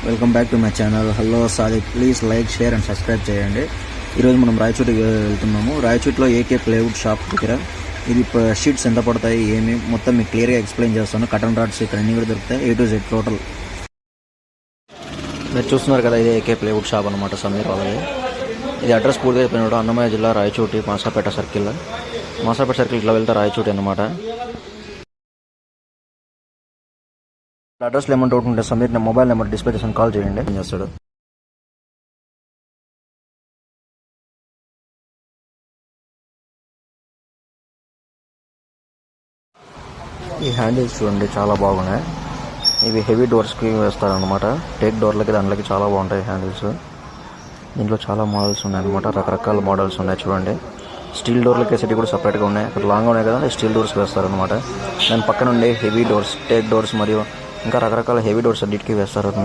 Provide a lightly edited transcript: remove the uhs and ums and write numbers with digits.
Welcome back to my channel. Hello Sadiq, please like, share and subscribe చేయండి. ఈరోజు మనం రాయచోటికి వెళ్తున్నాము. రాయచోటిలో ఏకే ప్లైవుడ్ షాప్ దగ్గర ఇది షీట్స్ ఎంత పడతాయి ఏమి మొత్తం మీకు క్లియర్గా ఎక్స్ప్లెయిన్ చేస్తాను. కటన్ రాడ్స్ ఇక్కడ అన్నీ కూడా దొరుకుతాయి, A to Z టోటల్. మీరు చూస్తున్నారు కదా, ఇది ఏకే ప్లైవుడ్ షాప్ అనమాట, సమీర్ వాళ్ళది. ఇది అడ్రస్ పూర్తిగా అయిపోయినాడు, అన్నమయ్య జిల్లా, రాయచోటి, మాసాపేట సర్కిల్. మాసాపేట సర్కిల్ ఇట్లా వెళ్తే రాయచోటి అనమాట. అడ్రస్లో ఏమైనా డౌట్ ఉంటే సమీర్ మొబైల్ నెంబర్ డిస్ప్లే చేసి కాల్ చేయండి, చేస్తాడు. ఈ హ్యాండిల్స్ చూడండి, చాలా బాగున్నాయి. ఇవి హెవీ డోర్స్కి వేస్తారనమాట. టేక్ డోర్లకి దాంట్లోకి చాలా బాగుంటాయి హ్యాండిల్స్. దీంట్లో చాలా మోడల్స్ ఉన్నాయన్నమాట, రకరకాల మోడల్స్ ఉన్నాయి చూడండి. స్టీల్ డోర్లకి వేసేటి కూడా సపరేట్గా ఉన్నాయి, అక్కడ లాంగ్గా ఉన్నాయి కదా, స్టీల్ డోర్స్ వేస్తారనమాట. దాని పక్కన ఉండే హెవీ డోర్స్, టేక్ డోర్స్ మరియు ఇంకా రకరకాల హెవీ డోర్స్ అన్నిటికీ వేస్తారు.